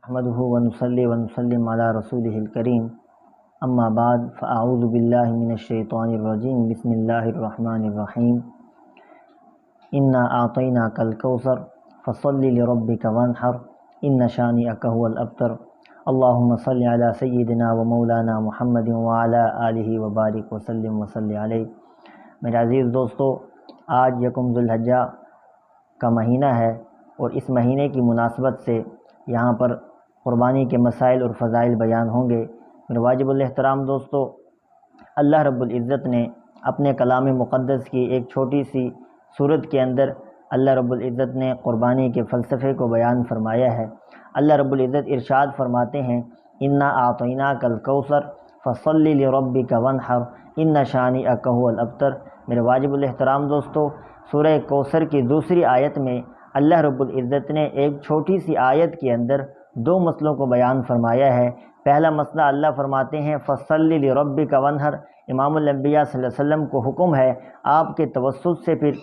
نحمده ونصلي ونسلم على رسوله الكريم اما بعد فاعوذ بالله من الشیطان الرجیم بسم اللہ الرحمن الرحیم انا اعطیناک الکوثر فصل لربک وانحر ان شانئک هو الابتر اللهم صل على سیدنا و مولانا محمد وعلى آلہ وبارک وسلم وصلی علیہ۔ میرے عزیز دوستو، آج یکم ذو الحجہ کا مہینہ ہے اور اس مہینے کی مناسبت سے یہاں پر قربانی کے مسائل اور فضائل بیان ہوں گے۔ میرے واجب الاحترام دوستو، اللہ رب العزت نے اپنے کلام مقدس کی ایک چھوٹی سی صورت کے اندر اللہ رب العزت نے قربانی کے فلسفے کو بیان فرمایا ہے۔ اللہ رب العزت ارشاد فرماتے ہیں، انا اعطیناک الکوثر فصل لربک وانحر ان شانئک هو الابتر۔ میرے واجب الاحترام دوستو، سورہ کوثر کی دوسری آیت میں اللہ رب العزت نے ایک چھوٹی سی آیت کے اندر دو مسئلوں کو بیان فرمایا ہے۔ پہلا مسئلہ اللہ فرماتے ہیں فصل لربک وانحر، امام الانبیاء صلی اللہ علیہ وسلم کو حکم ہے، آپ کے توسط سے پھر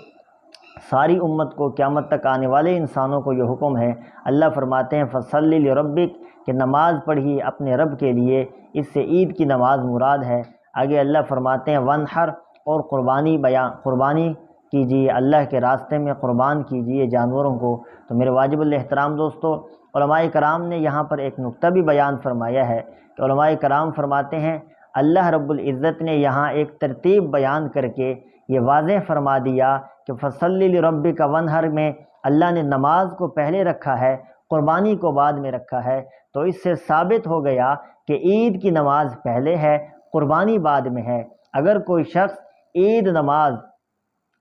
ساری امت کو، قیامت تک آنے والے انسانوں کو یہ حکم ہے۔ اللہ فرماتے ہیں فصل لربک، کہ نماز پڑھیے اپنے رب کے لیے، اس سے عید کی نماز مراد ہے۔ آگے اللہ فرماتے ہیں وانحر، اور قربانی کیجیے، اللہ کے راستے میں قربان کیجیے جانوروں کو۔ تو میرے واجب الاحترام دوستو، علماء کرام نے یہاں پر ایک نقطہ بھی بیان فرمایا ہے کہ علماء کرام فرماتے ہیں اللہ رب العزت نے یہاں ایک ترتیب بیان کر کے یہ واضح فرما دیا کہ فصل لربک وانحر میں اللہ نے نماز کو پہلے رکھا ہے، قربانی کو بعد میں رکھا ہے۔ تو اس سے ثابت ہو گیا کہ عید کی نماز پہلے ہے، قربانی بعد میں ہے۔ اگر کوئی شخص عید نماز،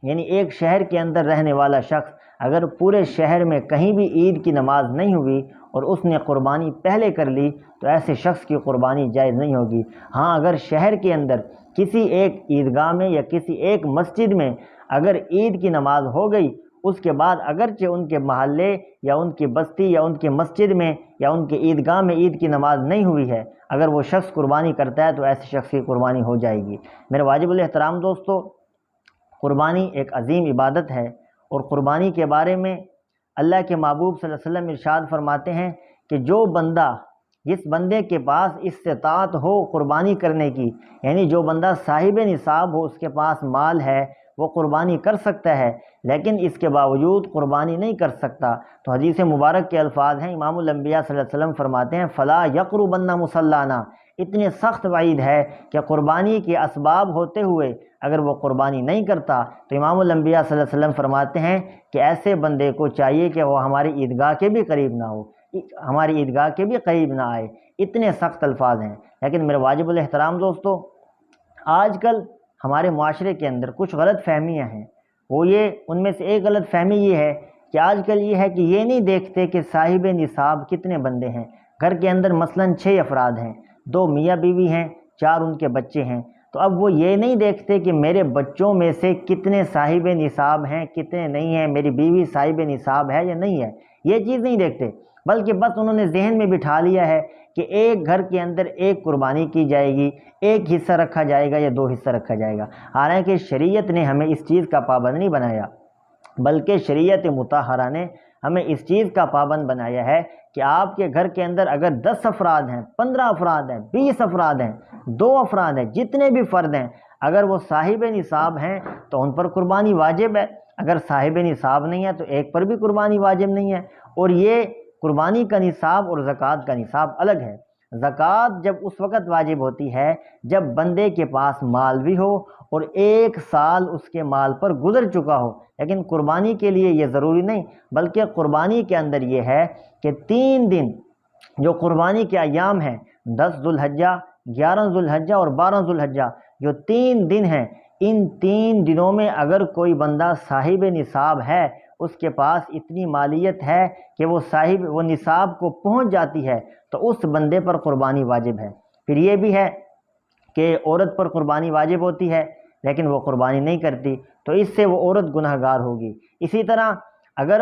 یعنی ایک شہر کے اندر رہنے والا شخص اگر پورے شہر میں کہیں بھی عید کی نماز نہیں ہوئی اور اس نے قربانی پہلے کر لی تو ایسے شخص کی قربانی جائز نہیں ہوگی۔ ہاں، اگر شہر کے اندر کسی ایک عیدگاہ میں یا کسی ایک مسجد میں اگر عید کی نماز ہو گئی، اس کے بعد اگرچہ ان کے محلے یا ان کی بستی یا ان کی مسجد میں یا ان کے عیدگاہ میں عید کی نماز نہیں ہوئی ہے، اگر وہ شخص قربانی کرتا ہے تو ایسے شخص کی قربانی ہو جائے گی۔ میرے واجب الاحترام دوستو، قربانی ایک عظیم عبادت ہے، اور قربانی کے بارے میں اللہ کے محبوب صلی اللہ علیہ وسلم ارشاد فرماتے ہیں کہ جس بندے کے پاس استطاعت ہو قربانی کرنے کی، یعنی جو بندہ صاحب نصاب ہو، اس کے پاس مال ہے، وہ قربانی کر سکتا ہے، لیکن اس کے باوجود قربانی نہیں کر سکتا، تو حدیث مبارک کے الفاظ ہیں، امام الانبیاء صلی اللہ علیہ وسلم فرماتے ہیں فلا یقربن مصلانا، اتنے سخت وعید ہے کہ قربانی کے اسباب ہوتے ہوئے اگر وہ قربانی نہیں کرتا تو امام الانبیاء صلی اللہ علیہ وسلم فرماتے ہیں کہ ایسے بندے کو چاہیے کہ وہ ہماری عیدگاہ کے بھی قریب نہ ہو، ہماری عیدگاہ کے بھی قریب نہ آئے۔ اتنے سخت الفاظ ہیں۔ لیکن میرے واجب الاحترام دوستو، آج کل ہمارے معاشرے کے اندر کچھ غلط فہمیاں ہیں، ان میں سے ایک غلط فہمی یہ ہے کہ آج کل یہ ہے کہ یہ نہیں دیکھتے کہ صاحب نصاب کتنے بندے ہیں۔ گھر کے اندر مثلاً 6 افراد ہیں، 2 میاں بیوی ہیں، 4 ان کے بچے ہیں، تو اب وہ یہ نہیں دیکھتے کہ میرے بچوں میں سے کتنے صاحب نصاب ہیں، کتنے نہیں ہیں، میری بیوی صاحب نصاب ہے یا نہیں ہے، یہ چیز نہیں دیکھتے، بلکہ بس انہوں نے ذہن میں بٹھا لیا ہے کہ ایک گھر کے اندر ایک قربانی کی جائے گی، ایک حصہ رکھا جائے گا یا 2 حصہ رکھا جائے گا۔ حالانکہ شریعت نے ہمیں اس چیز کا پابند نہیں بنایا، بلکہ شریعت مطہرہ نے ہمیں اس چیز کا پابند بنایا ہے کہ آپ کے گھر کے اندر اگر 10 افراد ہیں، 15 افراد ہیں، 20 افراد ہیں، 2 افراد ہیں، جتنے بھی فرد ہیں، اگر وہ صاحب نصاب ہیں تو ان پر قربانی واجب ہے، اگر صاحب نصاب نہیں ہے تو ایک پر بھی قربانی واجب نہیں ہے۔ اور یہ قربانی کا نصاب اور زکوٰۃ کا نصاب الگ ہے۔ زکوٰۃ جب اس وقت واجب ہوتی ہے جب بندے کے پاس مال بھی ہو اور 1 سال اس کے مال پر گزر چکا ہو، لیکن قربانی کے لیے یہ ضروری نہیں، بلکہ قربانی کے اندر یہ ہے کہ 3 دن جو قربانی کے ایام ہیں، 10 ذو الحجہ، 11 ذو الحجہ اور 12 ذو الحجہ، جو 3 دن ہیں، ان 3 دنوں میں اگر کوئی بندہ صاحب نصاب ہے، اس کے پاس اتنی مالیت ہے کہ وہ نصاب کو پہنچ جاتی ہے، تو اس بندے پر قربانی واجب ہے۔ پھر یہ بھی ہے کہ عورت پر قربانی واجب ہوتی ہے لیکن وہ قربانی نہیں کرتی، تو اس سے وہ عورت گناہ گار ہوگی۔ اسی طرح اگر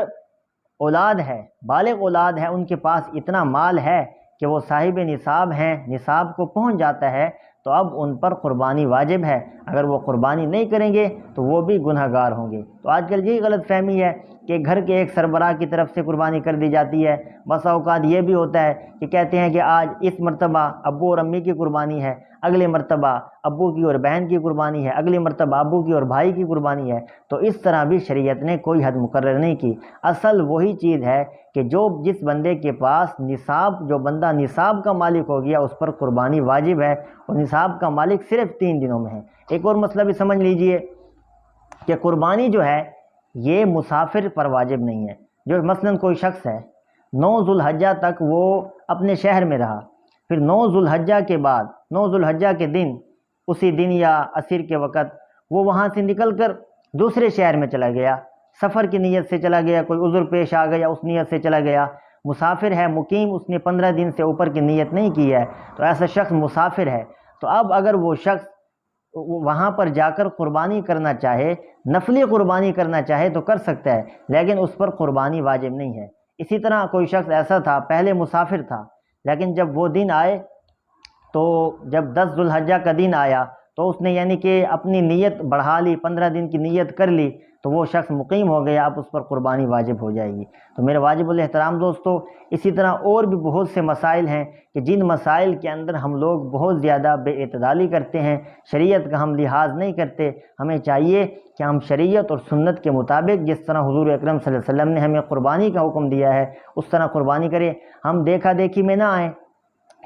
اولاد ہے، بالغ اولاد ہے، ان کے پاس اتنا مال ہے کہ وہ صاحب نصاب ہیں، نصاب کو پہنچ جاتا ہے، تو اب ان پر قربانی واجب ہے، اگر وہ قربانی نہیں کریں گے تو وہ بھی گناہ گار ہوں گے۔ تو آج کل یہی غلط فہمی ہے کہ گھر کے ایک سربراہ کی طرف سے قربانی کر دی جاتی ہے، بسا اوقات یہ بھی ہوتا ہے کہ کہتے ہیں کہ آج اس مرتبہ ابو اور امی کی قربانی ہے، اگلے مرتبہ ابو کی اور بہن کی قربانی ہے، اگلی مرتبہ ابو کی اور بھائی کی قربانی ہے۔ تو اس طرح بھی شریعت نے کوئی حد مقرر نہیں کی۔ اصل وہی چیز ہے کہ جس بندے کے پاس نصاب، جو بندہ نصاب کا مالک ہو گیا اس پر قربانی واجب ہے، اور نصاب کا مالک صرف 3 دنوں میں ہے۔ ایک اور مسئلہ بھی سمجھ لیجئے کہ قربانی جو ہے یہ مسافر پر واجب نہیں ہے۔ جو مثلاً کوئی شخص ہے 9 ذوالحجہ تک وہ اپنے شہر میں رہا، پھر 9 ذوالحجہ کے بعد 9 ذوالحجہ کے دن، اسی دن یا عصر کے وقت وہ وہاں سے نکل کر دوسرے شہر میں چلا گیا، سفر کی نیت سے چلا گیا، کوئی عذر پیش آ گیا اس نیت سے چلا گیا، مسافر ہے مقیم، اس نے 15 دن سے اوپر کی نیت نہیں کی ہے، تو ایسا شخص مسافر ہے۔ تو اب اگر وہ شخص وہاں پر جا کر قربانی کرنا چاہے، نفلی قربانی کرنا چاہے تو کر سکتا ہے، لیکن اس پر قربانی واجب نہیں ہے۔ اسی طرح کوئی شخص ایسا تھا پہلے مسافر تھا، لیکن جب وہ دن آئے تو جب 10 ذوالحجہ کا دن آیا تو اس نے یعنی کہ اپنی نیت بڑھا لی، 15 دن کی نیت کر لی، تو وہ شخص مقیم ہو گیا، اب اس پر قربانی واجب ہو جائے گی۔ تو میرے واجب الاحترام دوستو، اسی طرح اور بھی بہت سے مسائل ہیں کہ جن مسائل کے اندر ہم لوگ بہت زیادہ بے اعتدالی کرتے ہیں، شریعت کا ہم لحاظ نہیں کرتے۔ ہمیں چاہیے کہ ہم شریعت اور سنت کے مطابق جس طرح حضور اکرم صلی اللہ علیہ وسلم نے ہمیں قربانی کا حکم دیا ہے اس طرح قربانی کریں۔ ہم دیکھا دیکھی میں نہ آئیں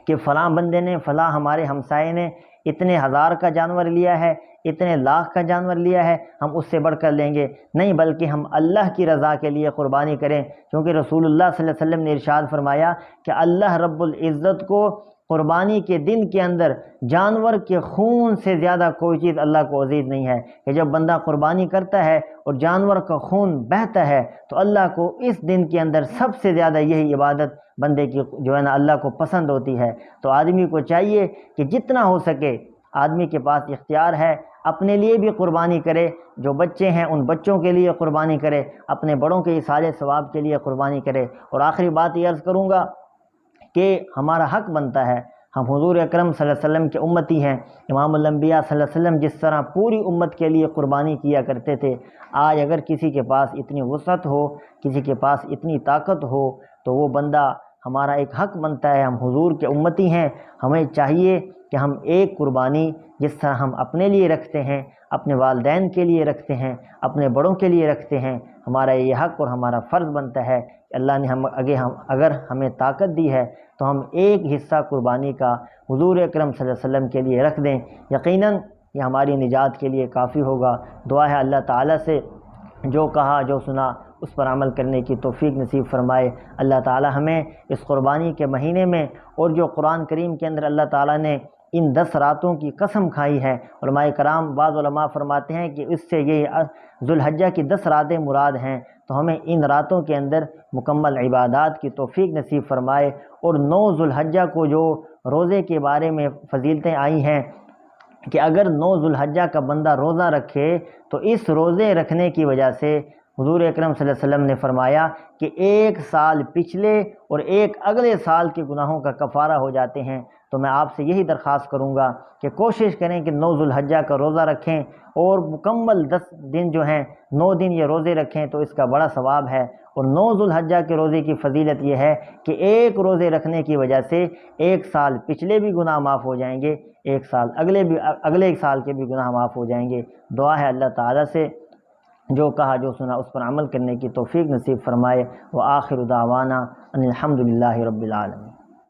کہ فلاں بندے نے، فلاں ہمارے ہمسائے نے اتنے ہزار کا جانور لیا ہے، اتنے لاکھ کا جانور لیا ہے، ہم اس سے بڑھ کر لیں گے نہیں، بلکہ ہم اللہ کی رضا کے لیے قربانی کریں، کیونکہ رسول اللہ صلی اللہ علیہ وسلم نے ارشاد فرمایا کہ اللہ رب العزت کو قربانی کے دن کے اندر جانور کے خون سے زیادہ کوئی چیز اللہ کو عزیز نہیں ہے، کہ جب بندہ قربانی کرتا ہے اور جانور کا خون بہتا ہے تو اللہ کو اس دن کے اندر سب سے زیادہ یہی عبادت بندے کی جو ہے نا اللہ کو پسند ہوتی ہے۔ تو آدمی کو چاہیے کہ جتنا ہو سکے، آدمی کے پاس اختیار ہے، اپنے لیے بھی قربانی کرے، جو بچے ہیں ان بچوں کے لیے قربانی کرے، اپنے بڑوں کے ایصال ثواب کے لیے قربانی کرے۔ اور آخری بات یہ عرض کروں گا کہ ہمارا حق بنتا ہے، ہم حضور اکرم صلی اللہ علیہ وسلم کے امتی ہیں، امام الانبیاء صلی اللہ علیہ وسلم جس طرح پوری امت کے لیے قربانی کیا کرتے تھے، آج اگر کسی کے پاس اتنی وسعت ہو، کسی کے پاس اتنی طاقت ہو، تو وہ بندہ، ہمارا ایک حق بنتا ہے، ہم حضور کے امتی ہیں، ہمیں چاہیے کہ ہم ایک قربانی جس طرح ہم اپنے لیے رکھتے ہیں، اپنے والدین کے لیے رکھتے ہیں، اپنے بڑوں کے لیے رکھتے ہیں، ہمارا یہ حق اور ہمارا فرض بنتا ہے کہ اللہ نے اگر ہمیں طاقت دی ہے تو ہم ایک حصہ قربانی کا حضور اکرم صلی اللہ علیہ وسلم کے لیے رکھ دیں۔ یقیناً یہ ہماری نجات کے لیے کافی ہوگا۔ دعا ہے اللہ تعالیٰ سے جو کہا جو سنا اس پر عمل کرنے کی توفیق نصیب فرمائے۔ اللہ تعالیٰ ہمیں اس قربانی کے مہینے میں، اور جو قرآن کریم کے اندر اللہ تعالیٰ نے ان 10 راتوں کی قسم کھائی ہے، علماء کرام بعض علماء فرماتے ہیں کہ اس سے یہ ذوالحجہ کی 10 راتیں مراد ہیں، تو ہمیں ان راتوں کے اندر مکمل عبادات کی توفیق نصیب فرمائے۔ اور 9 ذوالحجہ کو جو روزے کے بارے میں فضیلتیں آئی ہیں کہ اگر 9 ذوالحجہ کا بندہ روزہ رکھے تو اس روزے رکھنے کی وجہ سے حضور اکرم صلی اللہ علیہ وسلم نے فرمایا کہ 1 سال پچھلے اور 1 اگلے سال کے گناہوں کا کفارہ ہو جاتے ہیں۔ تو میں آپ سے یہی درخواست کروں گا کہ کوشش کریں کہ 9 ذوالحجہ کا روزہ رکھیں، اور مکمل 10 دن جو ہیں 9 دن یہ روزے رکھیں تو اس کا بڑا ثواب ہے۔ اور 9 ذوالحجہ کے روزے کی فضیلت یہ ہے کہ ایک روزے رکھنے کی وجہ سے 1 سال پچھلے بھی گناہ معاف ہو جائیں گے، 1 سال اگلے سال کے بھی گناہ معاف ہو جائیں گے۔ دعا ہے اللہ تعالیٰ سے جو کہا جو سنا اس پر عمل کرنے کی توفیق نصیب فرمائے۔ وآخر دعوانا ان الحمد للہ رب العالمین۔